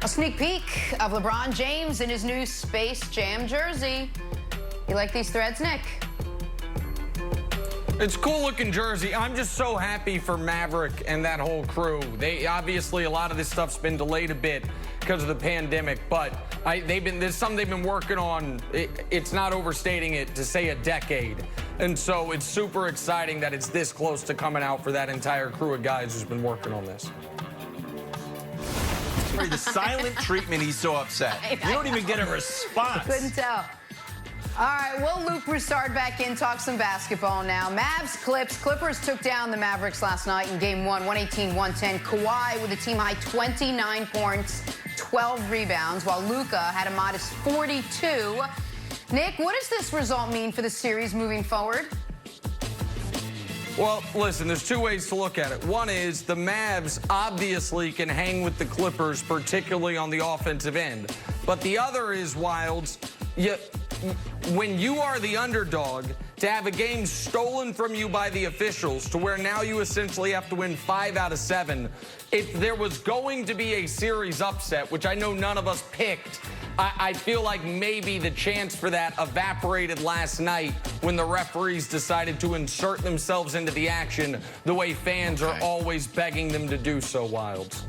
A sneak peek of LeBron James in his new Space Jam jersey. You like these threads, Nick? It's a cool-looking jersey. I'm just so happy for Maverick and that whole crew. They obviously, a lot of this stuff's been delayed a bit because of the pandemic, but there's something they've been working on. It's not overstating it to say a decade. And so it's super exciting that it's this close to coming out for that entire crew of guys who's been working on this. The silent treatment, he's so upset. You don't even get a response. Couldn't tell. All right, we'll loop Broussard back in, talk some basketball now. Mavs, Clippers took down the Mavericks last night in Game 1, 118-110. Kawhi with a team-high 29 points, 12 rebounds, while Luka had a modest 42. Nick, what does this result mean for the series moving forward? Well, listen, there's two ways to look at it. One is the Mavs obviously can hang with the Clippers, particularly on the offensive end. But the other is, Wilds, when you are the underdog, to have a game stolen from you by the officials to where now you essentially have to win 5 out of 7, if there was going to be a series upset, which I know none of us picked, I feel like maybe the chance for that evaporated last night when the referees decided to insert themselves into the action the way fans are always begging them to do so, Wilds.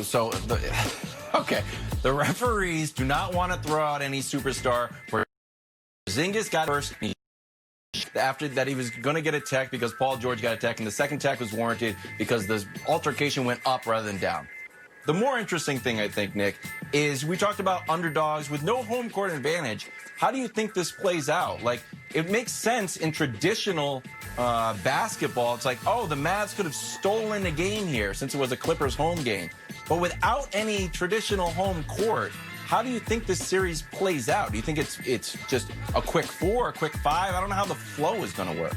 So, okay, the referees do not want to throw out any superstar. Porzingis got first after that he was going to get a tech because Paul George got a tech, and the second tech was warranted because the altercation went up rather than down. The more interesting thing, I think, Nick, is we talked about underdogs with no home court advantage. How do you think this plays out? Like, it makes sense in traditional basketball. It's like, oh, the Mavs could have stolen the game here since it was a Clippers home game. But without any traditional home court, how do you think this series plays out? Do you think it's just a quick 4, a quick 5? I don't know how the flow is going to work.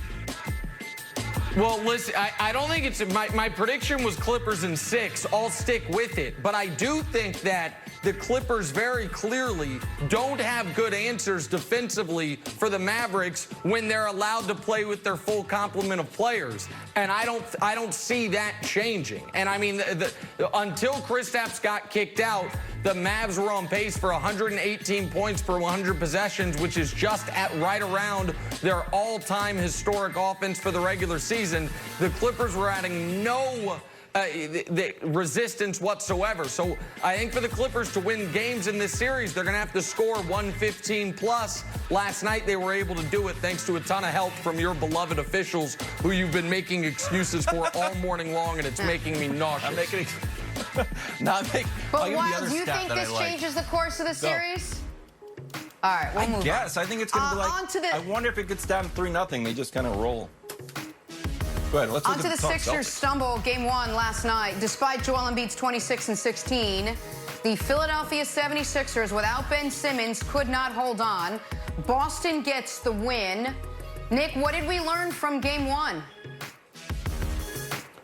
Well, listen, I don't think it's my prediction was Clippers in 6. I'll stick with it. But I do think that the Clippers very clearly don't have good answers defensively for the Mavericks when they're allowed to play with their full complement of players. And I don't see that changing. And I mean, until Kristaps got kicked out, the Mavs were on pace for 118 points per 100 possessions, which is just at right around their all-time historic offense for the regular season. The Clippers were adding no the resistance whatsoever. So I think for the Clippers to win games in this series, they're going to have to score 115 plus. Last night they were able to do it thanks to a ton of help from your beloved officials who you've been making excuses for all morning long, and it's making me nauseous. I'm making But Wild, do you think this changes the course of the series? All right, we'll move on. Yes, I think it's going to be like, I wonder if it gets down 3-0. They just kind of roll. Go ahead, let's onto the Sixers stumble Game 1 last night. Despite Joel Embiid's 26 and 16, the Philadelphia 76ers, without Ben Simmons, could not hold on. Boston gets the win. Nick, what did we learn from Game 1?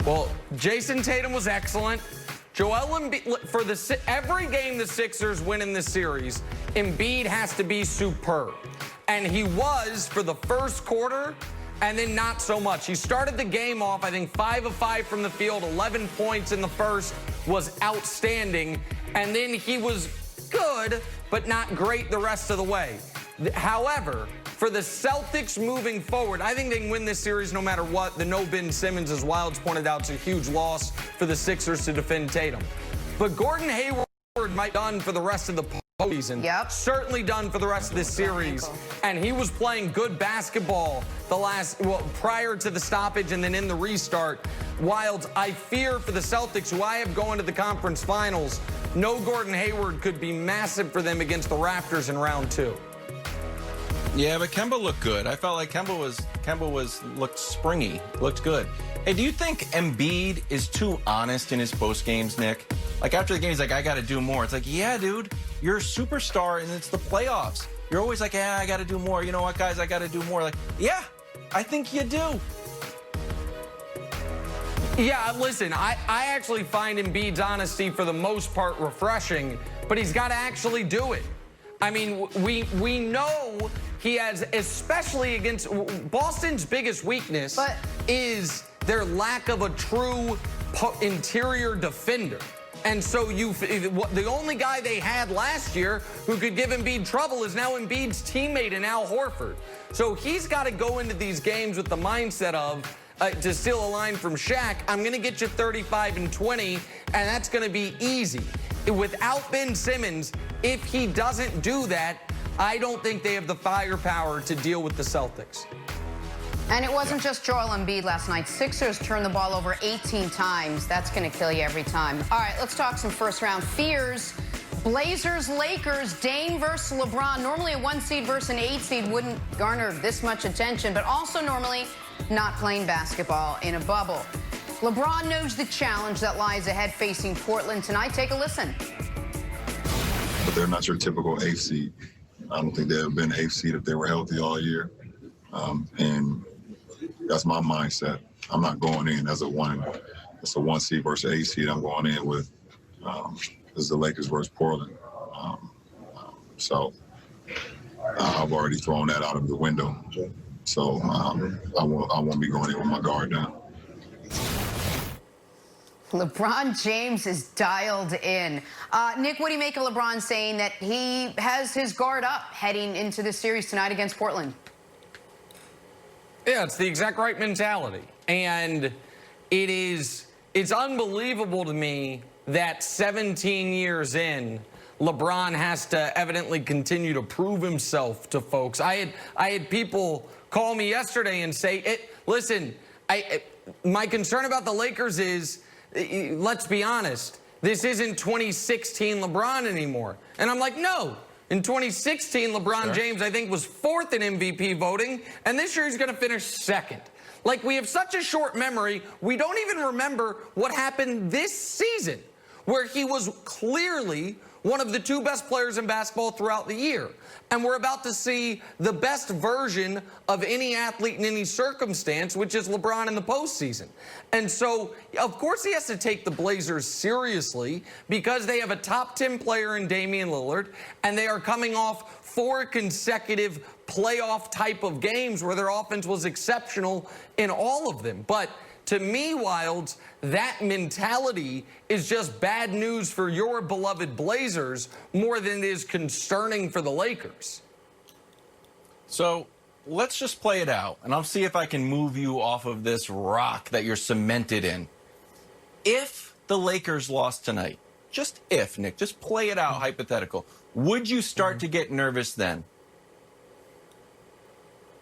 Well, Jason Tatum was excellent. Joel Embiid, for every game the Sixers win in this series, Embiid has to be superb. And he was for the first quarter, and then not so much. He started the game off, I think, 5 of 5 from the field, 11 points in the first, was outstanding. And then he was good, but not great the rest of the way. However, for the Celtics moving forward, I think they can win this series no matter what. The no Ben Simmons, as Wilds pointed out, is a huge loss for the Sixers to defend Tatum. But Gordon Hayward might be done for the rest of the postseason. Yep. Certainly done for the rest of this series. And he was playing good basketball prior to the stoppage and then in the restart. Wilds, I fear for the Celtics, who I have going to the conference finals, no Gordon Hayward could be massive for them against the Raptors in round 2. Yeah, but Kemba looked good. I felt like Kemba looked springy, looked good. Hey, do you think Embiid is too honest in his post games, Nick? Like after the game, he's like, I got to do more. It's like, yeah, dude, you're a superstar and it's the playoffs. You're always like, yeah, I got to do more. You know what, guys, I got to do more. Like, yeah, I think you do. Yeah, listen, I actually find Embiid's honesty for the most part refreshing, but he's got to actually do it. I mean, we know he has, especially against Boston's biggest weakness is their lack of a true interior defender. And so the only guy they had last year who could give Embiid trouble is now Embiid's teammate in Al Horford. So he's got to go into these games with the mindset of, to steal a line from Shaq, I'm going to get you 35 and 20, and that's going to be easy. Without Ben Simmons, if he doesn't do that, I don't think they have the firepower to deal with the Celtics. And it wasn't just Joel Embiid last night. Sixers turned the ball over 18 times. That's going to kill you every time. All right, let's talk some first-round fears. Blazers, Lakers, Dame versus LeBron. Normally a 1 seed versus an 8 seed wouldn't garner this much attention, but also normally not playing basketball in a bubble. LeBron knows the challenge that lies ahead facing Portland tonight. Take a listen. But they're not your typical 8th seed. I don't think they'd have been 8th seed if they were healthy all year. And that's my mindset. I'm not going in as a 1 seed versus 8 seed. I'm going in with this is the Lakers versus Portland. So I've already thrown that out of the window. So I won't be going in with my guard down. LeBron James is dialed in. Nick, what do you make of LeBron saying that he has his guard up heading into the series tonight against Portland? Yeah, it's the exact right mentality. And it's unbelievable to me that 17 years in, LeBron has to evidently continue to prove himself to folks. I had people call me yesterday and say, listen, my concern about the Lakers is, let's be honest, this isn't 2016 LeBron anymore. And I'm like, no. In 2016, LeBron James, I think, was 4th in MVP voting, and this year he's going to finish 2nd. Like, we have such a short memory, we don't even remember what happened this season, where he was clearly one of the 2 best players in basketball throughout the year. And we're about to see the best version of any athlete in any circumstance, which is LeBron in the postseason. And so, of course, he has to take the Blazers seriously because they have a top 10 player in Damian Lillard, and they are coming off 4 consecutive playoff type of games where their offense was exceptional in all of them. But to me, Wilds, that mentality is just bad news for your beloved Blazers more than it is concerning for the Lakers. So let's just play it out, and I'll see if I can move you off of this rock that you're cemented in. If the Lakers lost tonight, just if, Nick, just play it out hypothetical, would you start to get nervous then?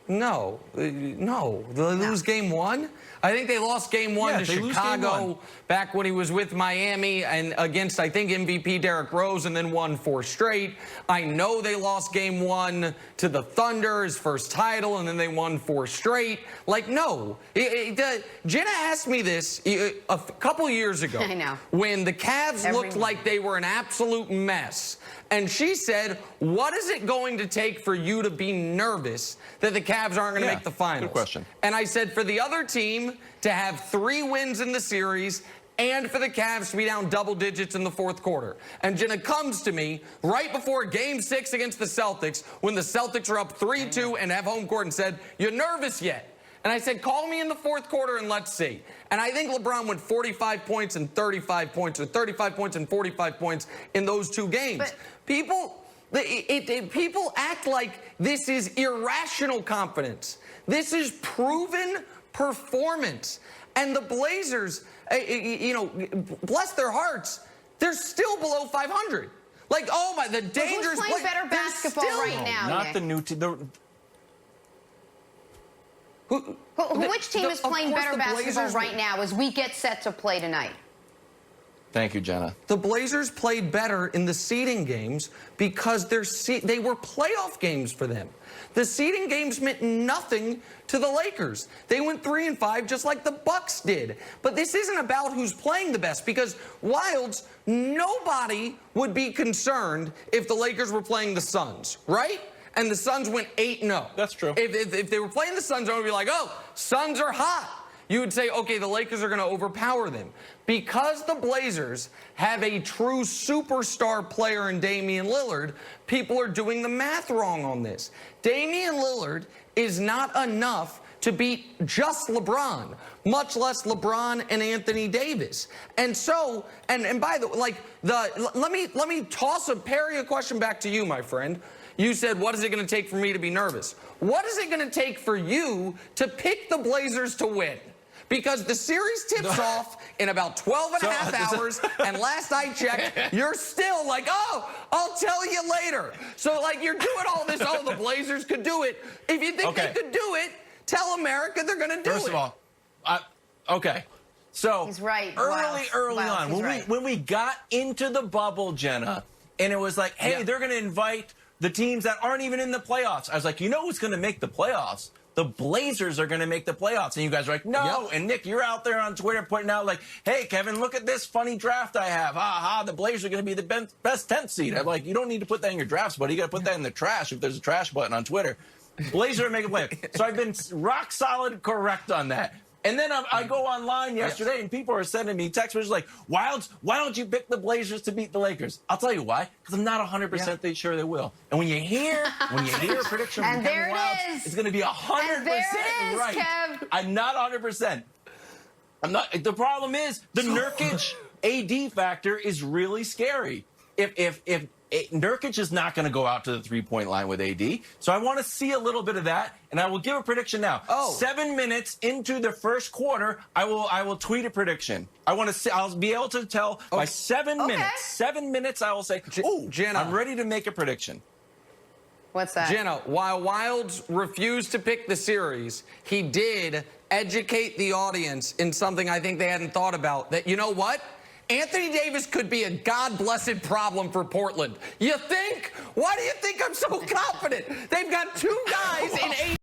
No. No. Did they lose game 1? I think they lost game 1 to Chicago back when he was with Miami and against, I think, MVP Derrick Rose, and then won 4 straight. I know they lost game 1 to the Thunder, his first title, and then they won 4 straight. Like, no. Jenna asked me this a couple years ago. I know. When the Cavs looked like they were an absolute mess. And she said, what is it going to take for you to be nervous that the Cavs aren't going to make the finals? Good question. And I said, for the other team to have 3 wins in the series and for the Cavs to be down double digits in the 4th quarter. And Jenna comes to me right before Game 6 against the Celtics when the Celtics are up 3-2 and have home court and said, you nervous yet? And I said, call me in the 4th quarter and let's see. And I think LeBron went 45 points and 35 points, or 35 points and 45 points in those 2 games. But people act like this is irrational confidence. This is proven performance. And the Blazers, bless their hearts, they're still below 500. Like, oh my, the dangerous who's playing better basketball right now, not Nick? the new team. Which team is playing better basketball right now as we get set to play tonight? Thank you, Jenna. The Blazers played better in the seeding games because they were playoff games for them. The seeding games meant nothing to the Lakers. They went 3-5 just like the Bucks did. But this isn't about who's playing the best because, Wilds, nobody would be concerned if the Lakers were playing the Suns, right? And the Suns went 8-0. That's true. If they were playing the Suns, I would be like, oh, Suns are hot. You would say, okay, the Lakers are going to overpower them. Because the Blazers have a true superstar player in Damian Lillard, people are doing the math wrong on this. Damian Lillard is not enough to beat just LeBron, much less LeBron and Anthony Davis. And so, and by the way, let me toss parry a question back to you, my friend. You said, what is it going to take for me to be nervous? What is it going to take for you to pick the Blazers to win? Because the series tips off in about 12 and a half hours, and last I checked, you're still like, oh, I'll tell you later. So, like, you're doing all this, oh, the Blazers could do it. If you think they could do it, tell America they're going to do it. First of all, okay. So, he's right. Early on, when we got into the bubble, Jenna, and it was like, hey, they're going to invite the teams that aren't even in the playoffs. I was like, you know who's going to make the playoffs? The Blazers are going to make the playoffs. And you guys are like, no. And Nick, you're out there on Twitter putting out like, hey, Kevin, look at this funny draft I have. Ha ha, the Blazers are going to be the best 10th seed. I'm like, you don't need to put that in your drafts, buddy. You got to put that in the trash if there's a trash button on Twitter. Blazers are making play. So I've been rock solid correct on that. And then I go online yesterday, and people are sending me text messages like, why don't you pick the Blazers to beat the Lakers? I'll tell you why. Because I'm not 100% sure they will. And when you hear a prediction from Kevin Wildes, it's going to be 100% right. Kev. I'm not 100%. The problem is the Nurkic AD factor is really scary. If Nurkic is not going to go out to the three-point line with AD, so I want to see a little bit of that, and I will give a prediction now. 7 minutes into the first quarter, I will tweet a prediction. I want to see. I'll be able to tell by 7 minutes. 7 minutes, I will say, "Oh, Jenna, I'm ready to make a prediction." What's that? Jenna, while Wildes refused to pick the series, he did educate the audience in something I think they hadn't thought about. That, you know what? Anthony Davis could be a God-blessed problem for Portland. You think? Why do you think I'm so confident? They've got two guys in